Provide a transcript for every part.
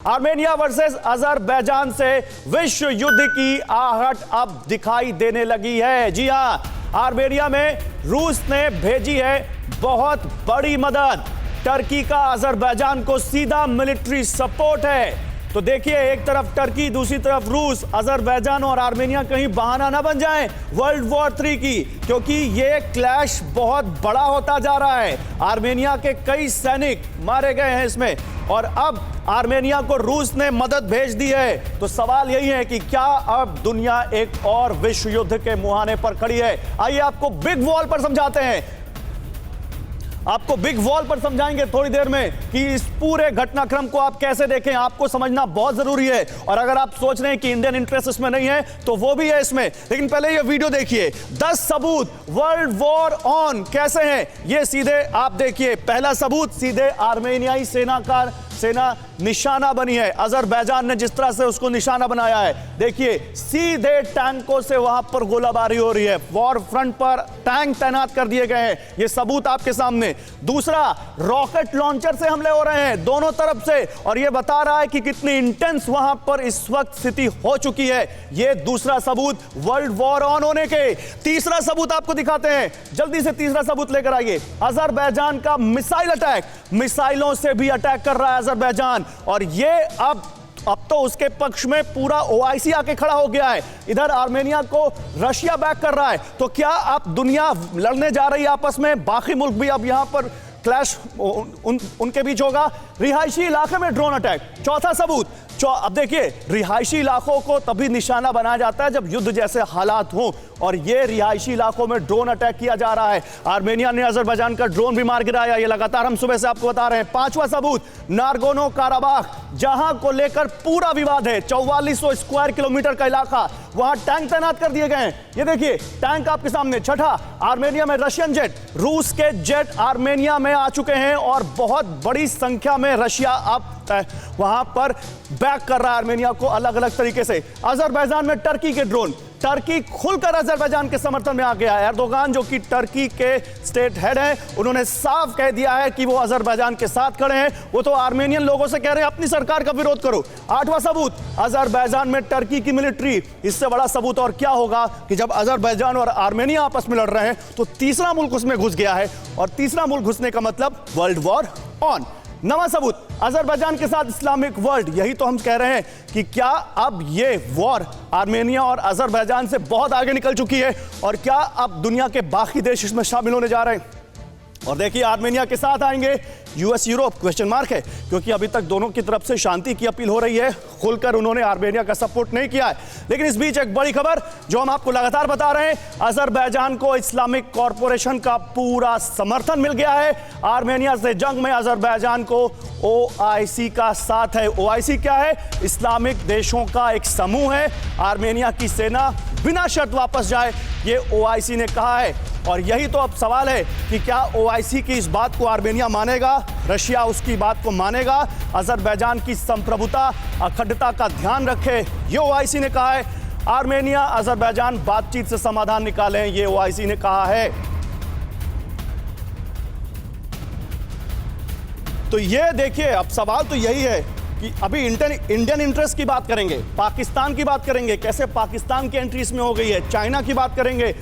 Armenia versus Azerbaijan से विश्व युद्ध की आहट अब दिखाई देने लगी है। जी हां, आर्मेनिया में रूस ने भेजी है बहुत बड़ी मदद। टर्की का अजरबैजान को सीधा मिलिट्री सपोर्ट है। तो देखिए, एक तरफ टर्की, दूसरी तरफ रूस। अजरबैजान और आर्मेनिया कहीं बहाना ना बन जाए वर्ल्ड वॉर 3 की, क्योंकि ये क्लैश बहुत बड़ा होता जा रहा है। आर्मेनिया के कई सैनिक मारे गए हैं इसमें, और अब आर्मेनिया को रूस ने मदद भेज दी है। तो सवाल यही है कि क्या अब दुनिया एक और विश्व युद्ध के मुहाने पर खड़ी है? आइए आपको बिग वॉल पर समझाते हैं। आपको बिग वॉल पर समझाएंगे थोड़ी देर में कि इस पूरे घटनाक्रम को आप कैसे देखें। आपको समझना बहुत जरूरी है। और अगर आप सोच रहे हैं कि इंडियन इंटरेस्ट इसमें नहीं है, तो वो भी है इसमें। लेकिन पहले ये वीडियो देखिए। 10 सबूत वर्ल्ड वॉर ऑन कैसे हैं, ये सीधे आप देखिए। पहला सबूत, सीधे आर्मेनियाई सेना निशाना बनी है। अजरबैजान ने जिस तरह से उसको निशाना बनाया है, देखिए, सीधे टैंकों से वहां पर गोलाबारी हो रही है। वॉर फ्रंट पर टैंक तैनात कर दिए गए हैं। ये सबूत आपके सामने। दूसरा, रॉकेट लॉन्चर से हमले हो रहे हैं दोनों तरफ से, और ये बता रहा है कि कितनी इंटेंस वहां पर इस वक्त स्थिति हो चुकी है। ये दूसरा सबूत वर्ल्ड वॉर ऑन होने के। तीसरा सबूत आपको दिखाते हैं, जल्दी से तीसरा सबूत लेकर आइए। अजरबैजान का मिसाइल अटैक, मिसाइलों से भी अटैक कर रहा है अजरबैजान, और ये अब तो उसके पक्ष में पूरा ओआईसी आके खड़ा हो गया है। इधर आर्मेनिया को रशिया बैक कर रहा है। तो क्या अब दुनिया लड़ने जा रही है आपस में? बाकी मुल्क भी अब यहां पर क्लैश उनके बीच होगा। रिहायशी इलाके में ड्रोन अटैक, चौथा सबूत। अब देखिए, रिहायशी इलाकों को तभी निशाना बनाया जाता है जब युद्ध जैसे हालात हों, और ये रिहायशी इलाकों में ड्रोन अटैक किया जा रहा है। आर्मेनिया ने अजरबैजान का ड्रोन भी मार गिराया। ये लगातार हम सुबह से आपको बता रहे हैं। पांचवा सबूत, नारगोनो काराबाख, जहां को लेकर पूरा विवाद है। 4400 स्क्वायर किलोमीटर का इलाका, वहां टैंक तैनात कर दिए गए हैं। ये देखिए, टैंक आपके सामने। छठा, आर्मेनिया में रशियन जेट, रूस के जेट आर्मेनिया में आ चुके हैं, और बहुत बड़ी संख्या में रशिया अब वहां पर बैक कर रहा है आर्मेनिया को अलग अलग तरीके से। अजरबैजान में टर्की के ड्रोन, टर्की खुलकर अजरबैजान के समर्थन में आ गया है। एर्दोगान, जो कि टर्की के स्टेट हेड हैं, उन्होंने साफ कह दिया है कि वो अजरबैजान के साथ खड़े हैं। वो तो आर्मेनियन लोगों से कह रहे हैं अपनी सरकार का विरोध करो। आठवां सबूत, अजरबैजान में टर्की की मिलिट्री। इससे बड़ा सबूत और क्या होगा कि जब अजरबैजान और आर्मेनिया आपस में लड़ रहे हैं, तो तीसरा मुल्क उसमें घुस गया है, और तीसरा मुल्क घुसने का मतलब वर्ल्ड वॉर ऑन। नवा सबूत, अजरबैजान के साथ इस्लामिक वर्ल्ड। यही तो हम कह रहे हैं कि क्या अब ये वॉर आर्मेनिया और अजरबैजान से बहुत आगे निकल चुकी है, और क्या अब दुनिया के बाकी देश इसमें शामिल होने जा रहे हैं? और देखिए, आर्मेनिया के साथ आएंगे यूएस यूरोप, क्वेश्चन मार्क है, क्योंकि अभी तक दोनों की तरफ से शांति की अपील हो रही है। खुलकर उन्होंने आर्मेनिया का सपोर्ट नहीं किया है। लेकिन इस बीच एक बड़ी खबर जो हम आपको लगातार बता रहे हैं, अजरबैजान को इस्लामिक कॉरपोरेशन का पूरा समर्थन मिल गया है। आर्मेनिया से जंग में अजरबैजान को ओआईसी का साथ है। ओआईसी क्या है? इस्लामिक देशों का एक समूह है। आर्मेनिया की सेना बिना शर्त वापस जाए, ये ओआईसी ने कहा है। और यही तो अब सवाल है कि क्या ओआईसी की इस बात को आर्मेनिया मानेगा, रशिया उसकी बात को मानेगा? अजरबैजान की संप्रभुता, अखंडता का ध्यान रखे, ये ओआईसी ने कहा है। आर्मेनिया अजरबैजान बातचीत से समाधान निकालें, ये ओआईसी ने कहा है। तो ये देखिए, अब सवाल तो यही है कि अभी इंडियन इंटरेस्ट की बात करेंगे, पाकिस्तान की बात करेंगे, कैसे पाकिस्तान की एंट्री इसमें हो गई है, चाइना की बात करेंगे,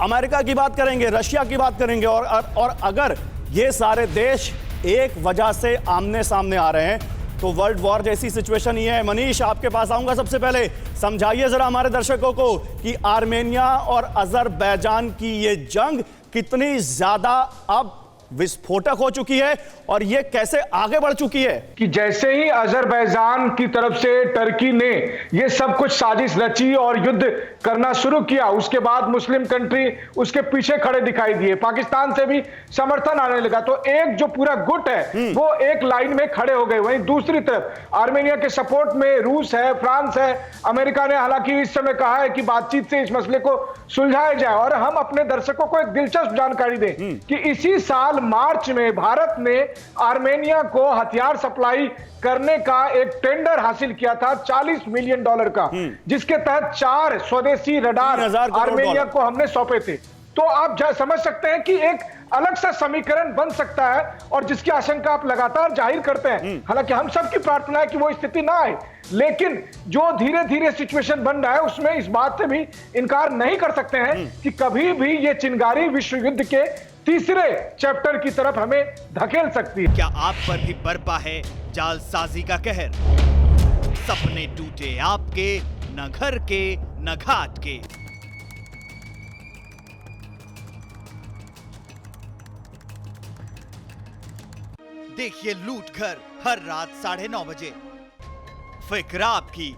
अमेरिका की बात करेंगे, रशिया की बात करेंगे, और अगर ये सारे देश एक वजह से आमने सामने आ रहे हैं, तो वर्ल्ड वॉर जैसी सिचुएशन ही है। मनीष, आपके पास आऊंगा। सबसे पहले समझाइए जरा हमारे दर्शकों को कि आर्मेनिया और अजरबैजान की ये जंग कितनी ज्यादा अब विस्फोटक हो चुकी है, और ये कैसे आगे बढ़ चुकी है। कि जैसे ही अजरबैजान की तरफ से टर्की ने ये सब कुछ साजिश रची और युद्ध करना शुरू किया, उसके बाद मुस्लिम कंट्री उसके पीछे खड़े दिखाई दिए, पाकिस्तान से भी समर्थन आने लगा। तो एक जो पूरा गुट है वो एक लाइन में खड़े हो गए। वहीं दूसरी तरफ आर्मेनिया के सपोर्ट में रूस है, फ्रांस है, अमेरिका ने हालांकि इस समय कहा है कि बातचीत से इस मसले को सुलझाया जाए। और हम अपने दर्शकों को एक दिलचस्प जानकारी दें कि इसी साल मार्च में भारत ने आर्मेनिया को हथियार सप्लाई करने का एक टेंडर हासिल किया था $40 मिलियन का, जिसके तहत 4 स्वदेशी रडार आर्मेनिया को हमने सौंपे थे। तो आप समझ सकते हैं कि एक अलग सा समीकरण बन सकता है और जिसकी आशंका आप लगातार जाहिर करते हैं। हालांकि हम सबकी प्रार्थना है कि वो स्थिति ना आए, लेकिन जो धीरे धीरे सिचुएशन बन रहा है उसमें इस बात से भी इनकार नहीं कर सकते हैं कि कभी भी ये चिंगारी विश्व युद्ध के तीसरे चैप्टर की तरफ हमें धकेल सकती है। क्या आप पर भी बरपा है जालसाजी का कहर? सपने टूटे आपके, न घर के न घाट के। देखिए लूट घर हर रात 9:30 बजे। फिक्र आपकी,